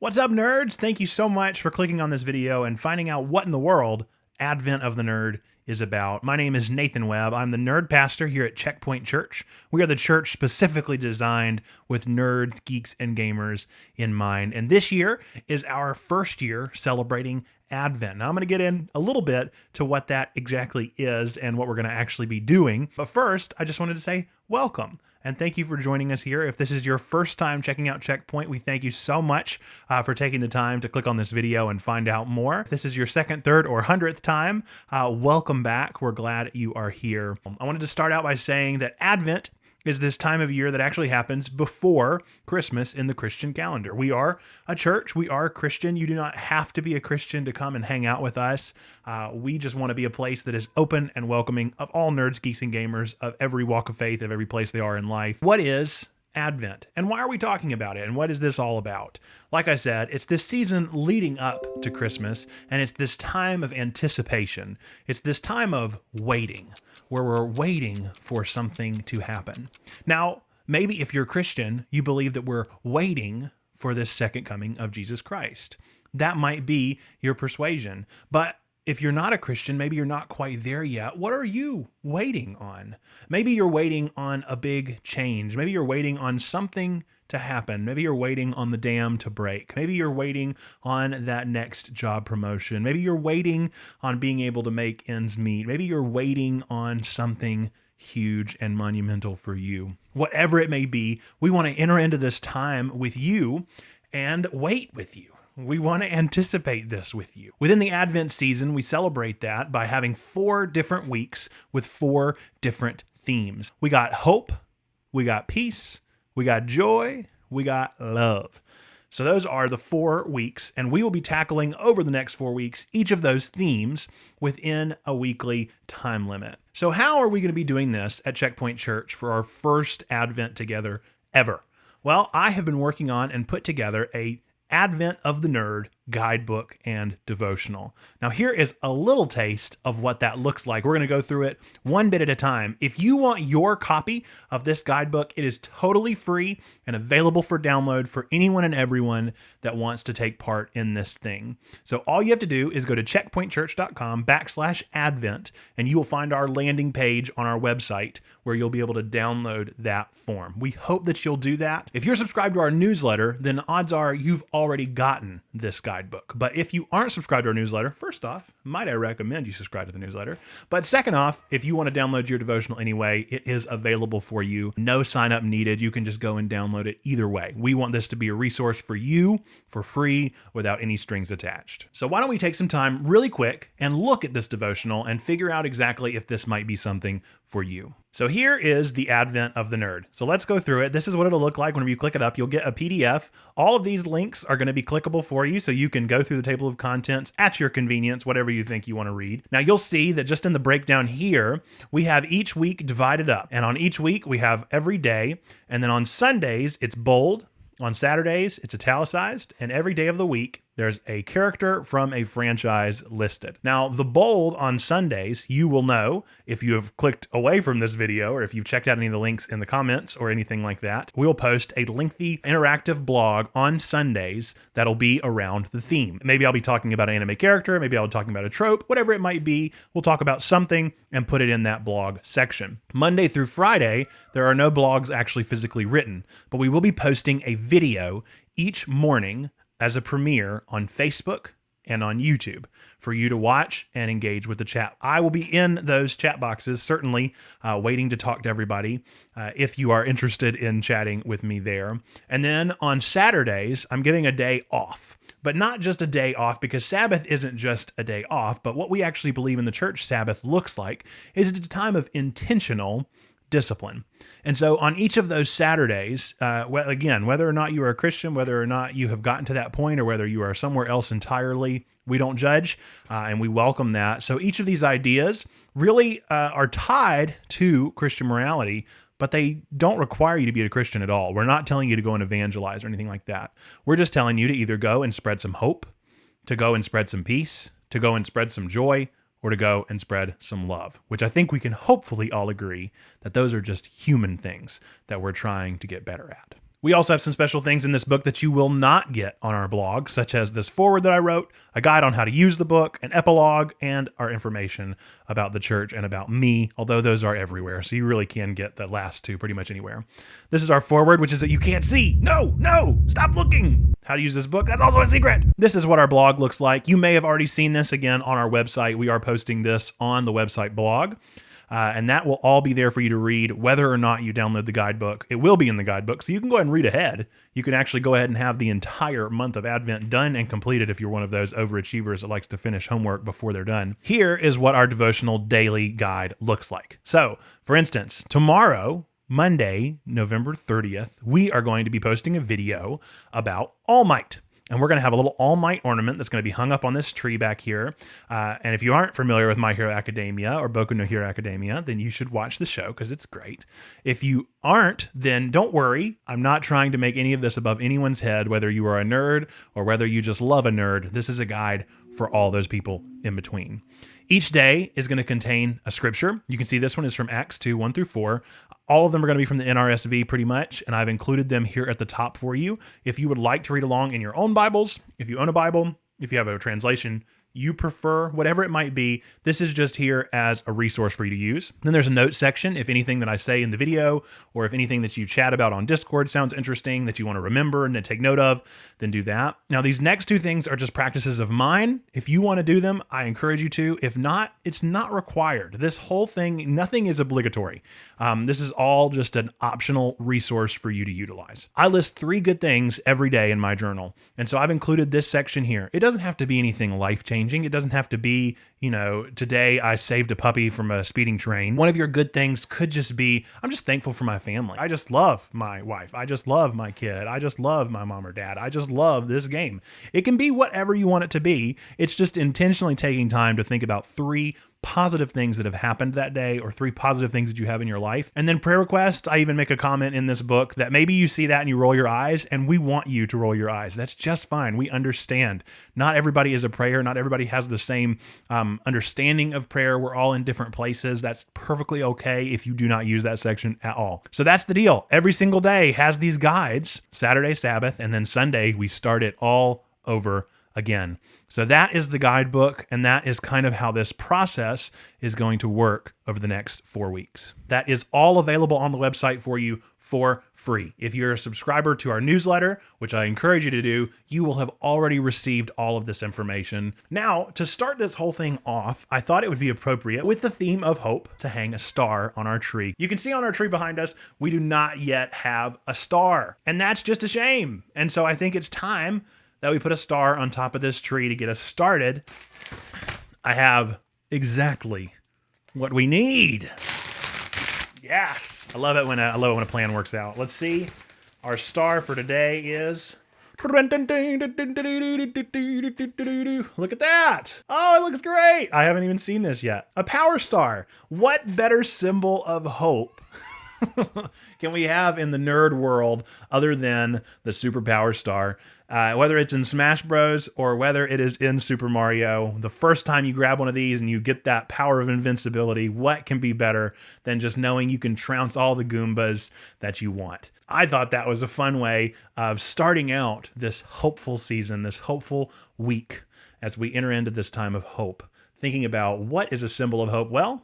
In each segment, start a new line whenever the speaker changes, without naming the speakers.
What's up, nerds? Thank you so much for clicking on this video and finding out what in the world Advent of the Nerd is about. My name is Nathan Webb. I'm the nerd pastor here at Checkpoint Church. We are the church specifically designed with nerds, geeks, and gamers in mind. And this year is our first year celebrating Advent. Now, I'm going to get in a little bit to what that exactly is and what we're going to actually be doing. But first, I just wanted to say welcome and thank you for joining us here. If this is your first time checking out Checkpoint, we thank you so much for taking the time to click on this video and find out more. If this is your second, third, or 100th time, welcome back. We're glad you are here. I wanted to start out by saying that Advent is this time of year that actually happens before Christmas in the Christian calendar. We are a church. We are Christian. You do not have to be a Christian to come and hang out with us. We just want to be a place that is open and welcoming of all nerds, geeks, and gamers of every walk of faith, of every place they are in life. What is Advent? And why are we talking about it? And what is this all about? Like I said, it's this season leading up to Christmas, and it's this time of anticipation. It's this time of waiting, where we're waiting for something to happen. Now, maybe if you're Christian, you believe that we're waiting for this second coming of Jesus Christ. That might be your persuasion. But if you're not a Christian, maybe you're not quite there yet. What are you waiting on? Maybe you're waiting on a big change. Maybe you're waiting on something to happen. Maybe you're waiting on the dam to break. Maybe you're waiting on that next job promotion. Maybe you're waiting on being able to make ends meet. Maybe you're waiting on something huge and monumental for you. Whatever it may be, we want to enter into this time with you and wait with you. We want to anticipate this with you. Within the Advent season, we celebrate that by having 4 different weeks with 4 different themes. We got hope, we got peace, we got joy, we got love. So those are the 4 weeks, and we will be tackling over the next 4 weeks each of those themes within a weekly time limit. So how are we going to be doing this at Checkpoint Church for our first Advent together ever? Well, I have been working on and put together a Advent of the Nerd guidebook and devotional. Now here is a little taste of what that looks like. We're going to go through it one bit at a time. If you want your copy of this guidebook, it is totally free and available for download for anyone and everyone that wants to take part in this thing. So all you have to do is go to checkpointchurch.com/Advent and you will find our landing page on our website where you'll be able to download that form. We hope that you'll do that. If you're subscribed to our newsletter, then odds are you've already gotten this guidebook. But if you aren't subscribed to our newsletter, first off, might I recommend you subscribe to the newsletter. But second off, if you want to download your devotional anyway, it is available for you. No sign up needed. You can just go and download it either way. We want this to be a resource for you for free without any strings attached. So why don't we take some time really quick and look at this devotional and figure out exactly if this might be something for you. So here is the Advent of the Nerd. So let's go through it. This is what it'll look like whenever you click it up. You'll get a PDF. All of these links are going to be clickable for you, so you can go through the table of contents at your convenience, whatever you think you want to read. Now you'll see that just in the breakdown here, we have each week divided up. And on each week, we have every day. And then on Sundays, it's bold. On Saturdays, it's italicized. And every day of the week, there's a character from a franchise listed. Now, the bold on Sundays, you will know if you have clicked away from this video or if you've checked out any of the links in the comments or anything like that, we'll post a lengthy interactive blog on Sundays that'll be around the theme. Maybe I'll be talking about an anime character, maybe I'll be talking about a trope, whatever it might be, we'll talk about something and put it in that blog section. Monday through Friday, there are no blogs actually physically written, but we will be posting a video each morning as a premiere on Facebook and on YouTube for you to watch and engage with the chat. I will be in those chat boxes, certainly waiting to talk to everybody if you are interested in chatting with me there. And then on Saturdays, I'm giving a day off. But not just a day off, because Sabbath isn't just a day off, but what we actually believe in the church Sabbath looks like is it's a time of intentional discipline. And so on each of those Saturdays, again, whether or not you are a Christian, whether or not you have gotten to that point, or whether you are somewhere else entirely, we don't judge, and we welcome that. So each of these ideas really are tied to Christian morality, but they don't require you to be a Christian at all. We're not telling you to go and evangelize or anything like that. We're just telling you to either go and spread some hope, to go and spread some peace, to go and spread some joy, or to go and spread some love, which I think we can hopefully all agree that those are just human things that we're trying to get better at. We also have some special things in this book that you will not get on our blog, such as this foreword that I wrote, a guide on how to use the book, an epilogue, and our information about the church and about me, although those are everywhere, so you really can get the last two pretty much anywhere. This is our foreword, which is that you can't see. No, stop looking. How to use this book, that's also a secret. This is what our blog looks like. You may have already seen this again on our website. We are posting this on the website blog. And that will all be there for you to read, whether or not you download the guidebook. It will be in the guidebook, so you can go ahead and read ahead. You can actually go ahead and have the entire month of Advent done and completed if you're one of those overachievers that likes to finish homework before they're done. Here is what our devotional daily guide looks like. So, for instance, tomorrow, Monday, November 30th, we are going to be posting a video about All Might. And we're going to have a little All Might ornament that's going to be hung up on this tree back here. And if you aren't familiar with My Hero Academia or Boku no Hero Academia, then you should watch the show because it's great. If you aren't, then don't worry. I'm not trying to make any of this above anyone's head, whether you are a nerd or whether you just love a nerd. This is a guide for all those people in between. Each day is going to contain a scripture. You can see this one is from Acts 2, 1 through 4. All of them are going to be from the NRSV pretty much, and I've included them here at the top for you. If you would like to read along in your own Bibles, if you own a Bible, if you have a translation you prefer, whatever it might be, this is just here as a resource for you to use. Then there's a notes section. If anything that I say in the video, or if anything that you chat about on Discord sounds interesting that you want to remember and to take note of, then do that. Now, these next two things are just practices of mine. If you want to do them, I encourage you to. If not, it's not required. This whole thing, nothing is obligatory. This is all just an optional resource for you to utilize. I list 3 good things every day in my journal. And so I've included this section here. It doesn't have to be anything life-changing. It doesn't have to be, today I saved a puppy from a speeding train. One of your good things could just be, I'm just thankful for my family. I just love my wife. I just love my kid. I just love my mom or dad. I just love this game. It can be whatever you want it to be. It's just intentionally taking time to think about 3 positive things that have happened that day or 3 positive things that you have in your life. And then prayer requests, I even make a comment in this book that maybe you see that and you roll your eyes, and we want you to roll your eyes. That's just fine. We understand. Not everybody is a prayer. Not everybody has the same understanding of prayer. We're all in different places. That's perfectly okay if you do not use that section at all. So that's the deal. Every single day has these guides, Saturday, Sabbath, and then Sunday, we start it all over again. So that is the guidebook, and that is kind of how this process is going to work over the next 4 weeks. That is all available on the website for you for free. If you're a subscriber to our newsletter, which I encourage you to do, you will have already received all of this information. Now, to start this whole thing off, I thought it would be appropriate with the theme of hope to hang a star on our tree. You can see on our tree behind us, we do not yet have a star, and that's just a shame. And so I think it's time that we put a star on top of this tree to get us started. I have exactly what we need. Yes. I love it when a plan works out. Let's see. Our star for today is... Look at that. Oh, it looks great. I haven't even seen this yet. A power star. What better symbol of hope can we have in the nerd world other than the superpower star? Whether it's in Smash Bros. Or whether it is in Super Mario, the first time you grab one of these and you get that power of invincibility, what can be better than just knowing you can trounce all the Goombas that you want? I thought that was a fun way of starting out this hopeful season, this hopeful week, as we enter into this time of hope, thinking about what is a symbol of hope? Well,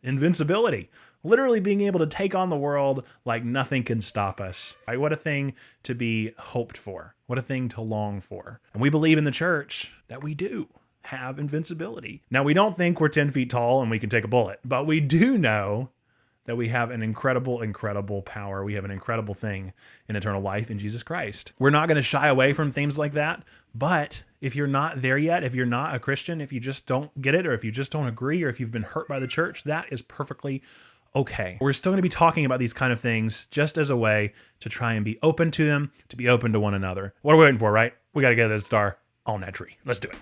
invincibility. Literally being able to take on the world like nothing can stop us. Right? What a thing to be hoped for. What a thing to long for. And we believe in the church that we do have invincibility. Now, we don't think we're 10 feet tall and we can take a bullet, but we do know that we have an incredible, incredible power. We have an incredible thing in eternal life in Jesus Christ. We're not going to shy away from things like that, but if you're not there yet, if you're not a Christian, if you just don't get it, or if you just don't agree, or if you've been hurt by the church, that is perfectly okay. We're still going to be talking about these kind of things just as a way to try and be open to them, to be open to one another. What are we waiting for, right? We got to get that star on that tree. Let's do it.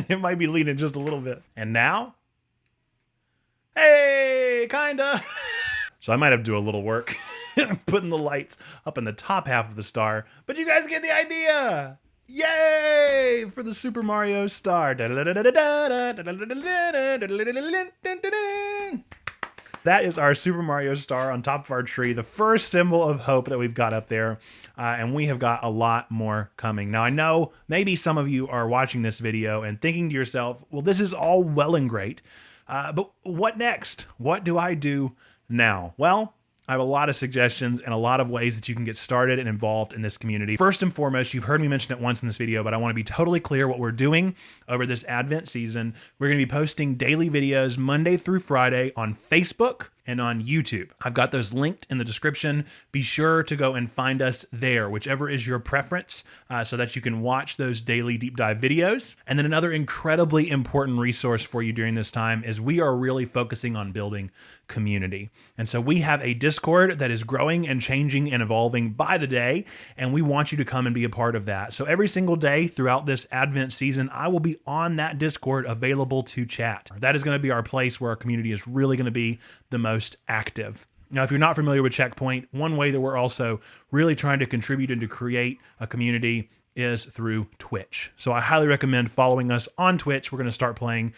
It might be leaning just a little bit. And now? Hey, kinda. So I might have to do a little work putting the lights up in the top half of the star, but you guys get the idea. Yay for the Super Mario star. That is our Super Mario star on top of our tree, the first symbol of hope that we've got up there. And we have got a lot more coming. Now, I know maybe some of you are watching this video and thinking to yourself, well, this is all well and great, but what next? What do I do now? Well, I have a lot of suggestions and a lot of ways that you can get started and involved in this community. First and foremost, you've heard me mention it once in this video, but I want to be totally clear what we're doing over this Advent season. We're going to be posting daily videos Monday through Friday on Facebook and on YouTube. I've got those linked in the description. Be sure to go and find us there, whichever is your preference, so that you can watch those daily deep dive videos. And then another incredibly important resource for you during this time is we are really focusing on building community. And so we have a Discord that is growing and changing and evolving by the day, and we want you to come and be a part of that. So every single day throughout this Advent season, I will be on that Discord available to chat. That is going to be our place where our community is really going to be the most active. Now, if you're not familiar with Checkpoint, one way that we're also really trying to contribute and to create a community is through Twitch. So I highly recommend following us on Twitch. We're going to start playing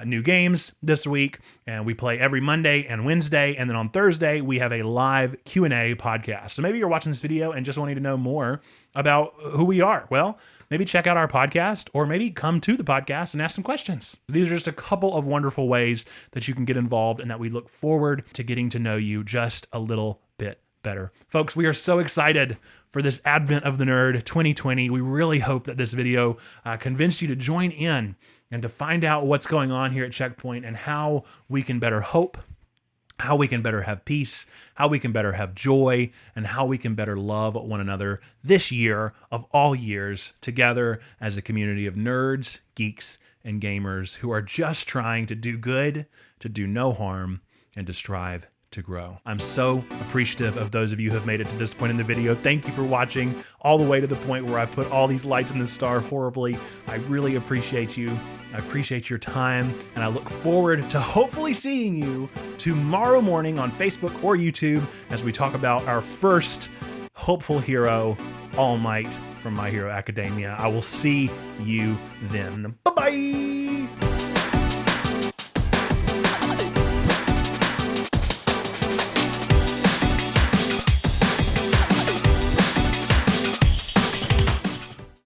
new games this week, and we play every Monday and Wednesday. And then on Thursday, we have a live Q&A podcast. So maybe you're watching this video and just wanting to know more about who we are. Well, maybe check out our podcast, or maybe come to the podcast and ask some questions. These are just a couple of wonderful ways that you can get involved and that we look forward to getting to know you just a little bit better. Folks, we are so excited for this Advent of the Nerd 2020. We really hope that this video convinced you to join in and to find out what's going on here at Checkpoint and how we can better hope, how we can better have peace, how we can better have joy, and how we can better love one another this year of all years together as a community of nerds, geeks, and gamers who are just trying to do good, to do no harm, and to strive to grow. I'm so appreciative of those of you who have made it to this point in the video. Thank you for watching all the way to the point where I put all these lights in the star horribly. I really appreciate you. I appreciate your time, and I look forward to hopefully seeing you tomorrow morning on Facebook or YouTube as we talk about our first hopeful hero, All Might from My Hero Academia. I will see you then. Bye-bye!